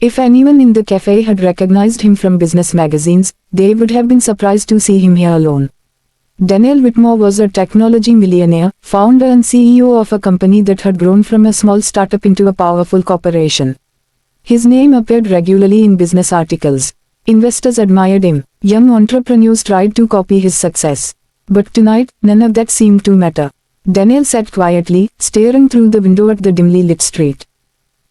If anyone in the cafe had recognized him from business magazines, they would have been surprised to see him here alone. Daniel Whitmore was a technology millionaire, founder and CEO of a company that had grown from a small startup into a powerful corporation. His name appeared regularly in business articles. Investors admired him. Young entrepreneurs tried to copy his success. But tonight, none of that seemed to matter. Daniel sat quietly, staring through the window at the dimly lit street.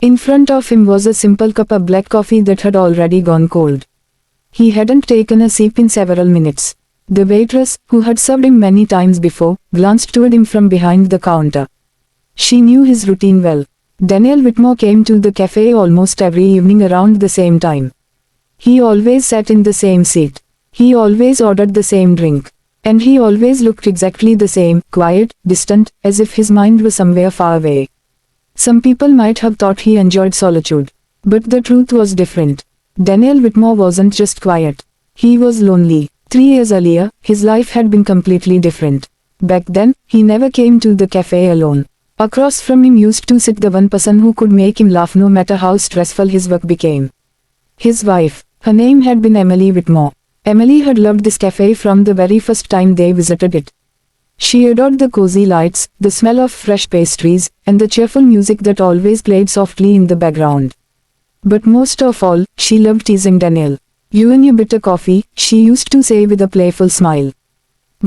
In front of him was a simple cup of black coffee that had already gone cold. He hadn't taken a sip in several minutes. The waitress, who had served him many times before, glanced toward him from behind the counter. She knew his routine well. Daniel Whitmore came to the cafe almost every evening around the same time. He always sat in the same seat. He always ordered the same drink. And he always looked exactly the same, quiet, distant, as if his mind was somewhere far away. Some people might have thought he enjoyed solitude. But the truth was different. Daniel Whitmore wasn't just quiet. He was lonely. 3 years earlier, his life had been completely different. Back then, he never came to the cafe alone. Across from him used to sit the one person who could make him laugh no matter how stressful his work became. His wife. Her name had been Emily Whitmore. Emily had loved this cafe from the very first time they visited it. She adored the cozy lights, the smell of fresh pastries, and the cheerful music that always played softly in the background. But most of all, she loved teasing Daniel. "You and your bitter coffee," she used to say with a playful smile.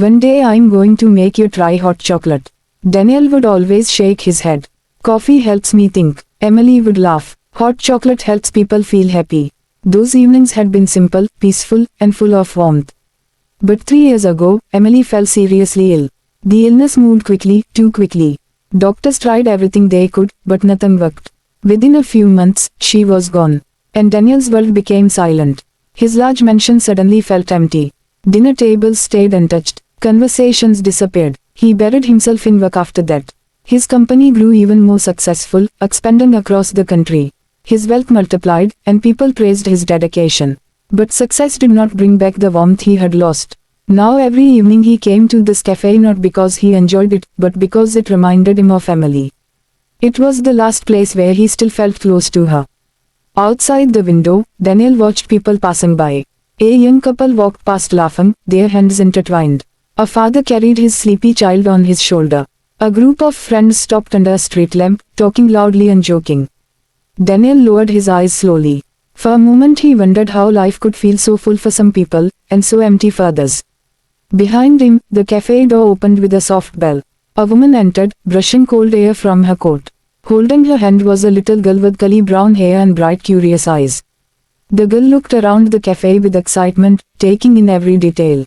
"One day I'm going to make you try hot chocolate." Daniel would always shake his head. "Coffee helps me think." Emily would laugh. "Hot chocolate helps people feel happy." Those evenings had been simple, peaceful, and full of warmth. But 3 years ago, Emily fell seriously ill. The illness moved quickly, too quickly. Doctors tried everything they could, but nothing worked. Within a few months, she was gone. And Daniel's world became silent. His large mansion suddenly felt empty. Dinner tables stayed untouched. Conversations disappeared. He buried himself in work after that. His company grew even more successful, expanding across the country. His wealth multiplied, and people praised his dedication. But success did not bring back the warmth he had lost. Now every evening he came to this cafe not because he enjoyed it, but because it reminded him of Emily. It was the last place where he still felt close to her. Outside the window, Daniel watched people passing by. A young couple walked past laughing, their hands intertwined. A father carried his sleepy child on his shoulder. A group of friends stopped under a street lamp, talking loudly and joking. Daniel lowered his eyes slowly. For a moment he wondered how life could feel so full for some people, and so empty for others. Behind him, the cafe door opened with a soft bell. A woman entered, brushing cold air from her coat. Holding her hand was a little girl with curly brown hair and bright curious eyes. The girl looked around the cafe with excitement, taking in every detail.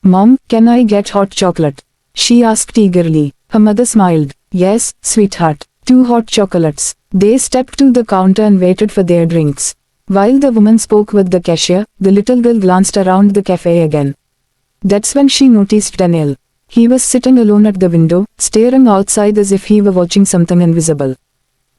"Mom, can I get hot chocolate?" she asked eagerly. Her mother smiled. "Yes, sweetheart. 2 hot chocolates." They stepped to the counter and waited for their drinks. While the woman spoke with the cashier, the little girl glanced around the cafe again. That's when she noticed Daniel. He was sitting alone at the window, staring outside as if he were watching something invisible.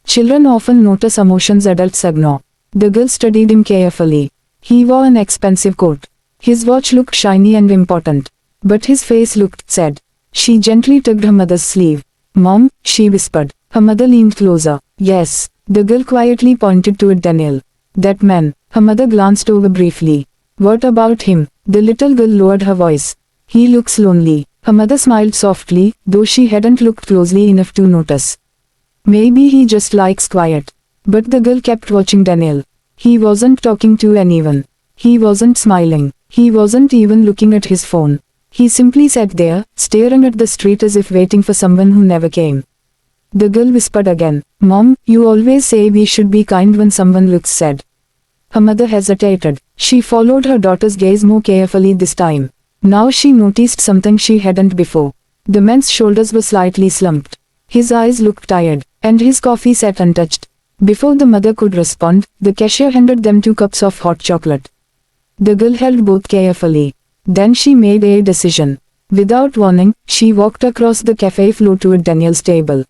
Children often notice emotions adults ignore. The girl studied him carefully. He wore an expensive coat. His watch looked shiny and important. But his face looked sad. She gently tugged her mother's sleeve. "Mom," she whispered. Her mother leaned closer. "Yes." The girl quietly pointed toward Daniel. "That man." Her mother glanced over briefly. "What about him?" The little girl lowered her voice. "He looks lonely." Her mother smiled softly, though she hadn't looked closely enough to notice. "Maybe he just likes quiet." But the girl kept watching Daniel. He wasn't talking to anyone. He wasn't smiling. He wasn't even looking at his phone. He simply sat there, staring at the street as if waiting for someone who never came. The girl whispered again. "Mom, you always say we should be kind when someone looks sad." Her mother hesitated. She followed her daughter's gaze more carefully this time. Now she noticed something she hadn't before. The man's shoulders were slightly slumped. His eyes looked tired, and his coffee sat untouched. Before the mother could respond, the cashier handed them 2 cups of hot chocolate. The girl held both carefully. Then she made a decision. Without warning, she walked across the cafe floor toward Daniel's table.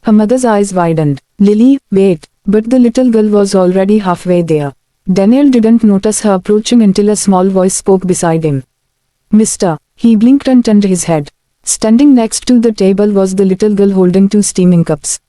Her mother's eyes widened. "Lily, wait." But the little girl was already halfway there. Daniel didn't notice her approaching until a small voice spoke beside him. "Mister." He blinked and turned his head. Standing next to the table was the little girl holding 2 steaming cups.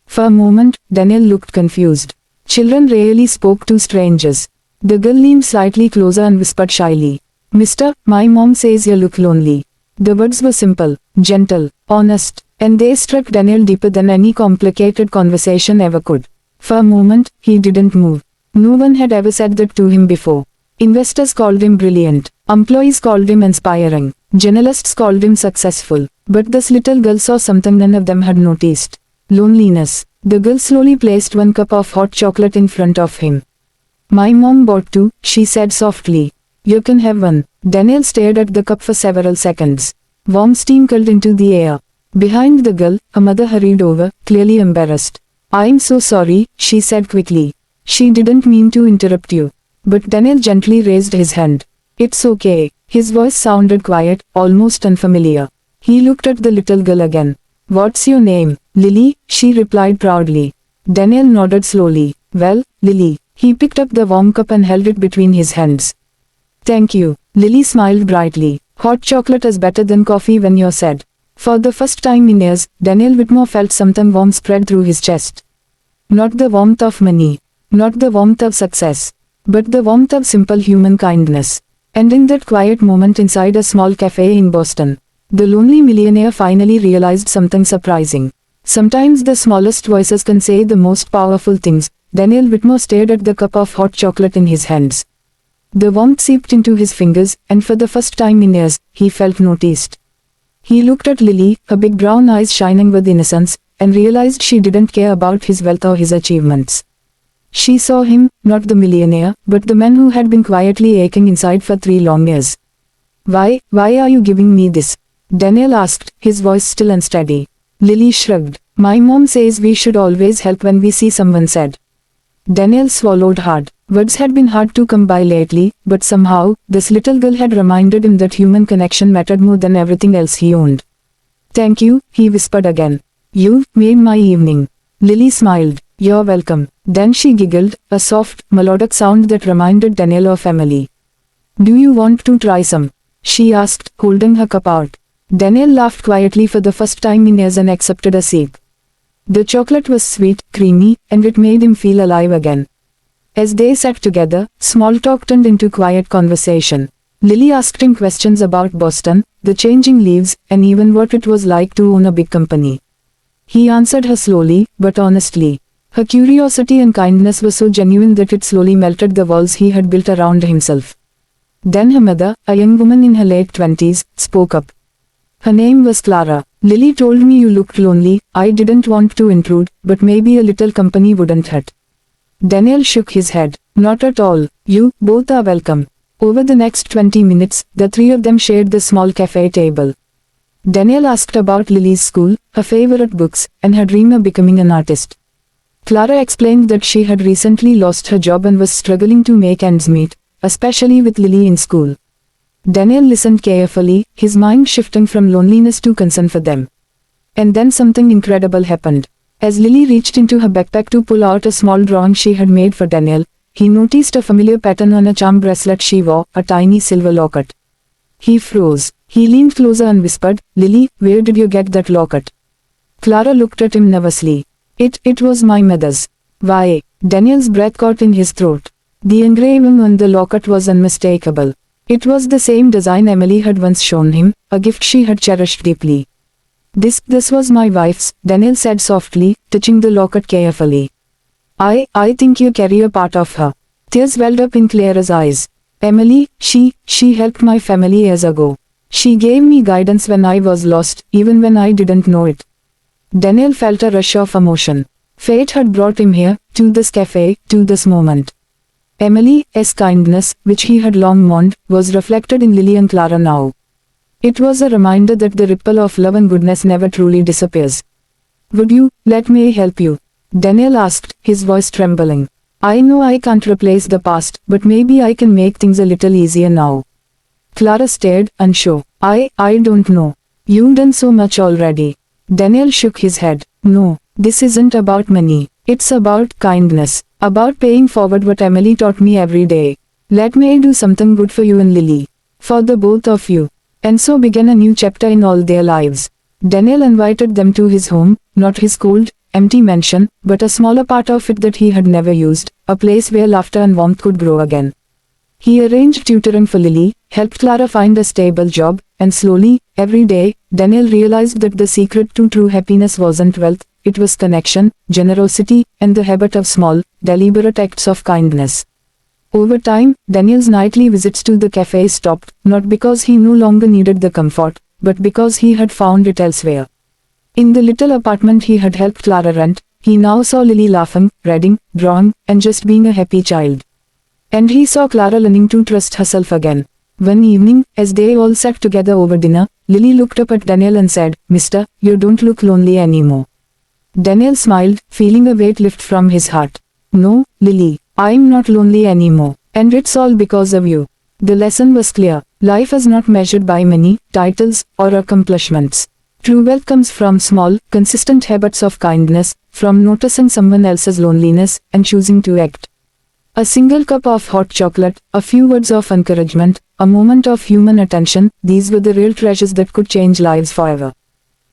For a moment, Daniel looked confused. Children rarely spoke to strangers. The girl leaned slightly closer and whispered shyly, "Mister, my mom says you look lonely." The words were simple, gentle, honest, and they struck Daniel deeper than any complicated conversation ever could. For a moment, he didn't move. No one had ever said that to him before. Investors called him brilliant, employees called him inspiring, journalists called him successful, but this little girl saw something none of them had noticed. Loneliness. The girl slowly placed one cup of hot chocolate in front of him. "My mom bought two," she said softly. "You can have one." Daniel stared at the cup for several seconds. Warm steam curled into the air. Behind the girl, a mother hurried over, clearly embarrassed. "I'm so sorry," she said quickly. "She didn't mean to interrupt you." But Daniel gently raised his hand. "It's okay." His voice sounded quiet, almost unfamiliar. He looked at the little girl again. "What's your name?" "Lily," she replied proudly. Daniel nodded slowly. "Well, Lily." He picked up the warm cup and held it between his hands. "Thank you." Lily smiled brightly. "Hot chocolate is better than coffee when you're sad." For the first time in years, Daniel Whitmore felt something warm spread through his chest. Not the warmth of money. Not the warmth of success. But the warmth of simple human kindness. And in that quiet moment inside a small cafe in Boston, the lonely millionaire finally realized something surprising. Sometimes the smallest voices can say the most powerful things. Daniel Whitmore stared at the cup of hot chocolate in his hands. The warmth seeped into his fingers, and for the first time in years, he felt noticed. He looked at Lily, her big brown eyes shining with innocence, and realized she didn't care about his wealth or his achievements. She saw him, not the millionaire, but the man who had been quietly aching inside for 3 long years. Why are you giving me this?" Daniel asked, his voice still unsteady. Lily shrugged. "My mom says we should always help when we see someone sad." Daniel swallowed hard. Words had been hard to come by lately, but somehow, this little girl had reminded him that human connection mattered more than everything else he owned. "Thank you," he whispered again. "You've made my evening." Lily smiled. "You're welcome." Then she giggled, a soft, melodic sound that reminded Daniel of Emily. "Do you want to try some?" she asked, holding her cup out. Daniel laughed quietly for the first time in years and accepted a sip. The chocolate was sweet, creamy, and it made him feel alive again. As they sat together, small talk turned into quiet conversation. Lily asked him questions about Boston, the changing leaves, and even what it was like to own a big company. He answered her slowly, but honestly. Her curiosity and kindness were so genuine that it slowly melted the walls he had built around himself. Then her mother, a young woman in her late 20s, spoke up. Her name was Clara. "Lily told me you looked lonely. I didn't want to intrude, but maybe a little company wouldn't hurt." Daniel shook his head. "Not at all. You both are welcome." Over the next 20 minutes, the 3 of them shared the small cafe table. Daniel asked about Lily's school, her favorite books, and her dream of becoming an artist. Clara explained that she had recently lost her job and was struggling to make ends meet, especially with Lily in school. Daniel listened carefully, his mind shifting from loneliness to concern for them. And then something incredible happened. As Lily reached into her backpack to pull out a small drawing she had made for Daniel, he noticed a familiar pattern on a charm bracelet she wore, a tiny silver locket. He froze. He leaned closer and whispered, "Lily, where did you get that locket?" Clara looked at him nervously. It was my mother's." "Why?" Daniel's breath caught in his throat. The engraving on the locket was unmistakable. It was the same design Emily had once shown him, a gift she had cherished deeply. This was my wife's," Daniel said softly, touching the locket carefully. I think you carry a part of her." Tears welled up in Clara's eyes. "Emily, she helped my family years ago. She gave me guidance when I was lost, even when I didn't know it." Daniel felt a rush of emotion. Fate had brought him here, to this cafe, to this moment. Emily's kindness, which he had long mourned, was reflected in Lily and Clara now. It was a reminder that the ripple of love and goodness never truly disappears. "Would you let me help you?" Daniel asked, his voice trembling. "I know I can't replace the past, but maybe I can make things a little easier now." Clara stared, unsure. I don't know. You've done so much already." Daniel shook his head. "No, this isn't about money. It's about kindness. About paying forward what Emily taught me every day. Let me do something good for you and Lily. For the both of you." And so began a new chapter in all their lives. Daniel invited them to his home, not his cold, empty mansion, but a smaller part of it that he had never used, a place where laughter and warmth could grow again. He arranged tutoring for Lily, helped Clara find a stable job, and slowly, every day, Daniel realized that the secret to true happiness wasn't wealth, it was connection, generosity, and the habit of small, deliberate acts of kindness. Over time, Daniel's nightly visits to the cafe stopped, not because he no longer needed the comfort, but because he had found it elsewhere. In the little apartment he had helped Clara rent, he now saw Lily laughing, reading, drawing, and just being a happy child. And he saw Clara learning to trust herself again. One evening, as they all sat together over dinner, Lily looked up at Daniel and said, "Mister, you don't look lonely anymore." Daniel smiled, feeling a weight lift from his heart. "No, Lily, I'm not lonely anymore, and it's all because of you." The lesson was clear. Life is not measured by money, titles, or accomplishments. True wealth comes from small, consistent habits of kindness, from noticing someone else's loneliness, and choosing to act. A single cup of hot chocolate, a few words of encouragement, a moment of human attention, these were the real treasures that could change lives forever.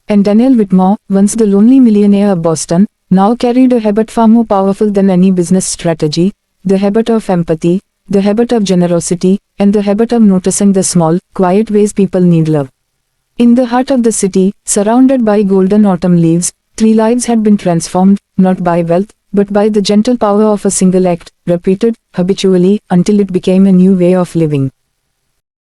And Daniel Whitmore, once the lonely millionaire of Boston, now carried a habit far more powerful than any business strategy, the habit of empathy, the habit of generosity, and the habit of noticing the small, quiet ways people need love. In the heart of the city, surrounded by golden autumn leaves, 3 lives had been transformed, not by wealth, but by the gentle power of a single act, repeated, habitually, until it became a new way of living.